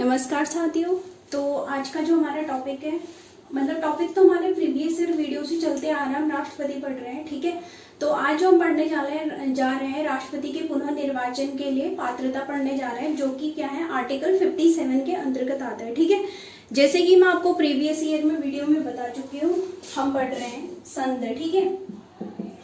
नमस्कार साथियों। तो आज का जो हमारा टॉपिक है, मतलब टॉपिक तो हमारे प्रीवियस ईयर वीडियो से चलते आ रहा है, हम राष्ट्रपति पढ़ रहे हैं, ठीक है। तो आज जो हम पढ़ने जा रहे हैं राष्ट्रपति के पुनः निर्वाचन के लिए पात्रता पढ़ने जा रहे हैं, जो कि क्या है आर्टिकल 57 के अंतर्गत आता है, ठीक है। जैसे कि मैं आपको प्रीवियस ईयर में वीडियो में बता चुकी हूँ, हम पढ़ रहे हैं संद, ठीक है।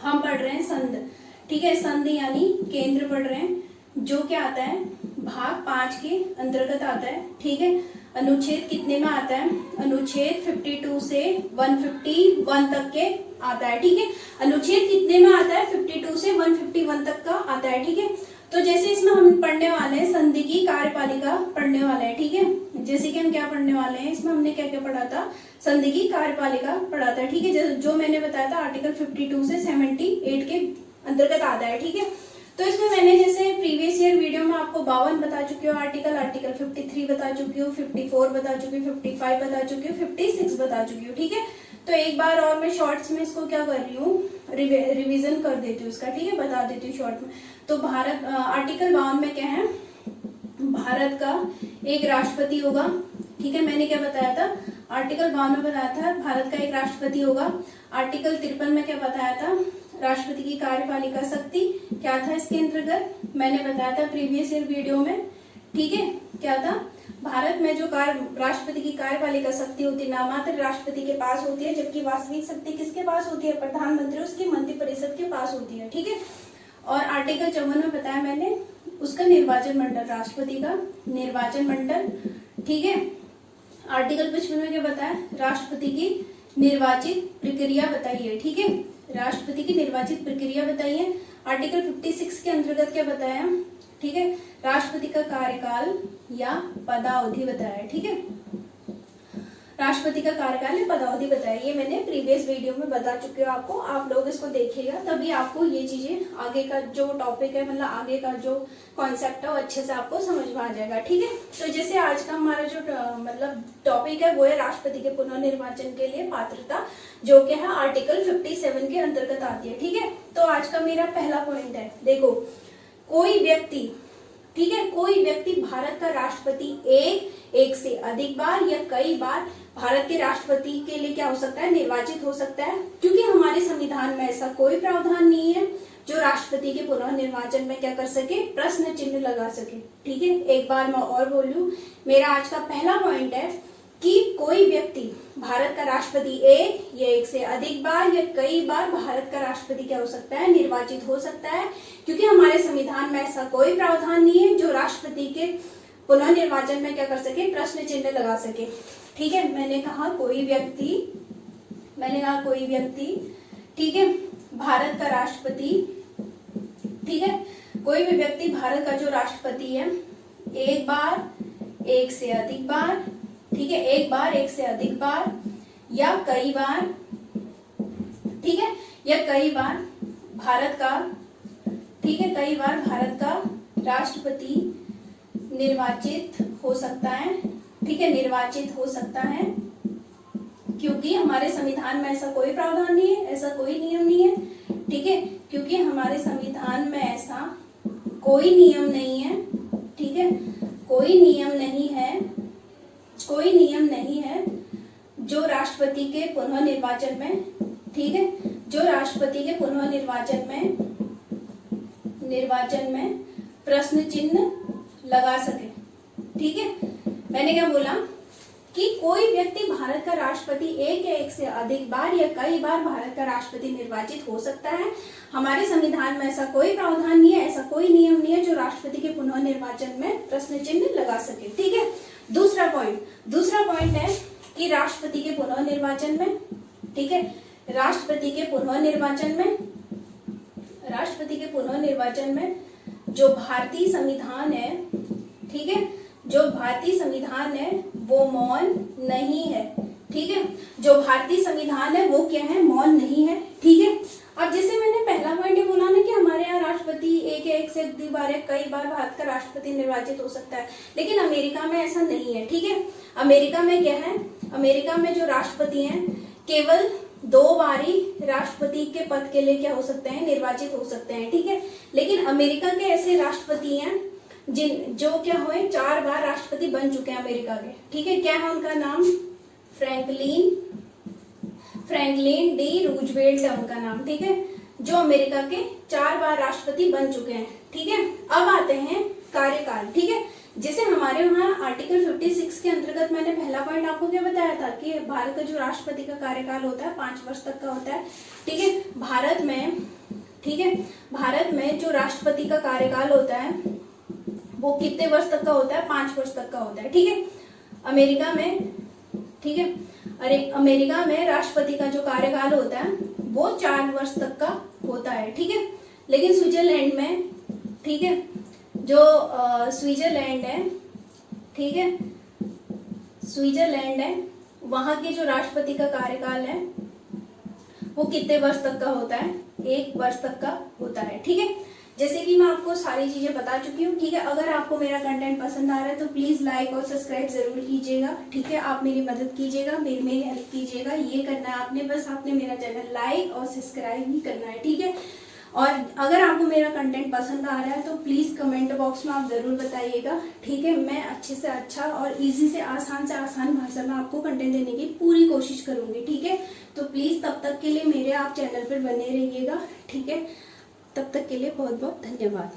हम पढ़ रहे हैं संद, ठीक है। संद यानी केंद्र पढ़ रहे हैं, जो क्या आता है भाग 5 के अंतर्गत आता है, ठीक है। अनुच्छेद कितने में आता है? अनुच्छेद 52 से 151 तक के आता है, ठीक है। अनुच्छेद कितने में आता है? 52 से 151 तक का आता है, ठीक है। तो जैसे इसमें हम पढ़ने वाले हैं संधि की कार्यपालिका पढ़ने वाले हैं, ठीक है। जैसे कि हम क्या पढ़ने वाले हैं, इसमें हमने क्या क्या पढ़ा था? संधि की कार्यपालिका पढ़ा था, ठीक है। जो मैंने बताया था आर्टिकल 52 से 78 के अंतर्गत आता है, ठीक है। तो इसमें मैंने जैसे प्रीवियस ईयर वीडियो में आपको 52 बता चुकी हूँ, आर्टिकल 53 बता चुकी हूँ, 54 बता चुकी हूँ, 55 बता चुकी हूँ, 56 बता चुकी हूँ, ठीक है। तो एक बार और मैं शॉर्ट्स में इसको क्या कर रही हूँ, रिवीजन कर देती हूँ इसका, ठीक है, बता देती हूँ शॉर्ट में। तो भारत आर्टिकल 52 में क्या है, भारत का एक राष्ट्रपति होगा, ठीक है। मैंने क्या बताया था? आर्टिकल 52 में बताया था भारत का एक राष्ट्रपति होगा। आर्टिकल 53 में क्या बताया था? राष्ट्रपति की कार्यपालिका शक्ति क्या था इसके अंतर्गत? मैंने बताया था प्रीवियस ईयर वीडियो में, ठीक है। क्या था? भारत में जो राष्ट्रपति की कार्यपालिका शक्ति होती है नामात्र राष्ट्रपति के पास होती है, जबकि वास्तविक शक्ति किसके पास होती है? प्रधानमंत्री, उसकी मंत्रिपरिषद के पास होती है, ठीक है। और आर्टिकल 54 में बताया मैंने उसका निर्वाचन मंडल, राष्ट्रपति का निर्वाचन मंडल, ठीक है। आर्टिकल 55 में क्या बताया? राष्ट्रपति की निर्वाचित प्रक्रिया बताइए, ठीक है। राष्ट्रपति की निर्वाचित प्रक्रिया बताइए। आर्टिकल 56 के अंतर्गत क्या बताया? ठीक है, राष्ट्रपति का कार्यकाल या पदावधि बताया, ठीक है। राष्ट्रपति का कार्यकाल या पदावधि बताया, ये मैंने प्रीवियस वीडियो में बता चुकी हूँ आपको। आप लोग इसको देखिएगा, तभी आपको ये चीजें आगे का जो टॉपिक है, मतलब आगे का जो कॉन्सेप्ट है वो अच्छे से आपको समझ में आ जाएगा, ठीक है। तो जैसे आज का हमारा जो मतलब टॉपिक है वो है राष्ट्रपति के पुनः निर्वाचन के लिए पात्रता, जो कि है आर्टिकल 57 के अंतर्गत आती है, ठीक है। तो आज का मेरा पहला पॉइंट है, देखो, कोई व्यक्ति, ठीक है, कोई व्यक्ति भारत का राष्ट्रपति एक से अधिक बार या कई बार भारत के राष्ट्रपति के लिए क्या हो सकता है? निर्वाचित हो सकता है, क्योंकि हमारे संविधान में ऐसा कोई प्रावधान नहीं है जो राष्ट्रपति के पुनः निर्वाचन में क्या कर सके? प्रश्न चिन्ह लगा सके, ठीक है। एक बार मैं और बोलूं, मेरा आज का पहला पॉइंट है कि कोई व्यक्ति भारत का राष्ट्रपति एक से अधिक बार या कई बार भारत का राष्ट्रपति क्या हो सकता है? निर्वाचित हो सकता है, क्योंकि हमारे संविधान में ऐसा कोई प्रावधान नहीं है जो राष्ट्रपति के पुनः निर्वाचन में क्या कर सके? प्रश्न चिन्ह लगा सके, ठीक है। मैंने कहा कोई व्यक्ति, ठीक है, भारत का राष्ट्रपति, ठीक है, कोई भी व्यक्ति भारत का जो राष्ट्रपति है एक बार, एक से अधिक बार, ठीक है, एक बार, एक से अधिक बार या कई बार, ठीक है, या कई बार भारत का, ठीक है, कई बार भारत का राष्ट्रपति निर्वाचित हो सकता है, ठीक है, निर्वाचित हो सकता है, क्योंकि हमारे संविधान में ऐसा कोई प्रावधान नहीं है, ऐसा कोई नियम नहीं है, ठीक है, क्योंकि हमारे संविधान में ऐसा कोई नियम नहीं है, ठीक है, कोई नियम नहीं है, कोई नियम नहीं है जो राष्ट्रपति के पुनः निर्वाचन में, ठीक है, जो राष्ट्रपति के पुनः निर्वाचन में प्रश्न चिन्ह लगा सके, ठीक है। मैंने क्या बोला कि कोई व्यक्ति भारत का राष्ट्रपति एक से अधिक बार या कई बार भारत का राष्ट्रपति निर्वाचित हो सकता है। हमारे संविधान में ऐसा कोई प्रावधान नहीं है, ऐसा कोई नियम नहीं है जो राष्ट्रपति के पुनः निर्वाचन में प्रश्न चिन्ह लगा सके, ठीक है। दूसरा पॉइंट है कि राष्ट्रपति के पुनः निर्वाचन में, ठीक है, राष्ट्रपति के पुनः निर्वाचन में जो भारतीय संविधान है, ठीक है, जो भारतीय संविधान है वो मौन नहीं है, ठीक है, जो भारतीय संविधान है वो क्या है? मौन नहीं है, ठीक है। अब जैसे मैंने पहला पॉइंट ये बोला ना कि हमारे यहाँ राष्ट्रपति एक से अधिक बार है, कई बार भारत का राष्ट्रपति निर्वाचित हो सकता है, लेकिन अमेरिका में ऐसा नहीं है, ठीक है। अमेरिका में क्या है? अमेरिका में जो राष्ट्रपति हैं केवल 2 बारी राष्ट्रपति के पद के लिए क्या हो सकते हैं? निर्वाचित हो सकते हैं, ठीक है। लेकिन अमेरिका के ऐसे राष्ट्रपति हैं जिन जो क्या हुए 4 बार राष्ट्रपति बन चुके हैं अमेरिका के, ठीक है। क्या है उनका नाम? फ्रैंकलिन डी रूजवेल्ट है उनका नाम, ठीक है, जो अमेरिका के 4 बार राष्ट्रपति बन चुके हैं, ठीक है। अब आते हैं कार्यकाल, ठीक है। जैसे हमारे वहाँ आर्टिकल 56 के अंतर्गत मैंने पहला पॉइंट आपको क्या बताया था कि भारत का जो राष्ट्रपति का कार्यकाल होता है 5 वर्ष तक का होता है, ठीक है। भारत में, ठीक है, भारत में जो राष्ट्रपति का कार्यकाल होता है वो कितने वर्ष तक का होता है? 5 वर्ष तक का होता है, ठीक है। अमेरिका में, ठीक है, अमेरिका में राष्ट्रपति का जो कार्यकाल होता है वो 4 वर्ष तक का होता है, ठीक है। लेकिन स्विट्जरलैंड में, ठीक है, जो स्विट्जरलैंड है, ठीक है, स्विट्जरलैंड है, वहां के जो राष्ट्रपति का कार्यकाल है वो कितने वर्ष तक का होता है? 1 वर्ष तक का होता है, ठीक है। जैसे कि मैं आपको सारी चीजें बता चुकी हूँ, ठीक है। अगर आपको मेरा कंटेंट पसंद आ रहा है तो प्लीज लाइक और सब्सक्राइब जरूर कीजिएगा, ठीक है। आप मेरी मदद कीजिएगा, मेरी हेल्प कीजिएगा, ये करना है आपने, बस आपने मेरा चैनल लाइक और सब्सक्राइब ही करना है, ठीक है। और अगर आपको मेरा कंटेंट पसंद आ रहा है तो प्लीज कमेंट बॉक्स में आप जरूर बताइएगा, ठीक है। मैं अच्छे से अच्छा और इजी से आसान भाषा में आपको कंटेंट देने की पूरी कोशिश करूंगी, ठीक है। तो प्लीज तब तक के लिए मेरे आप चैनल पर बने रहिएगा, ठीक है। तब तक के लिए बहुत बहुत धन्यवाद।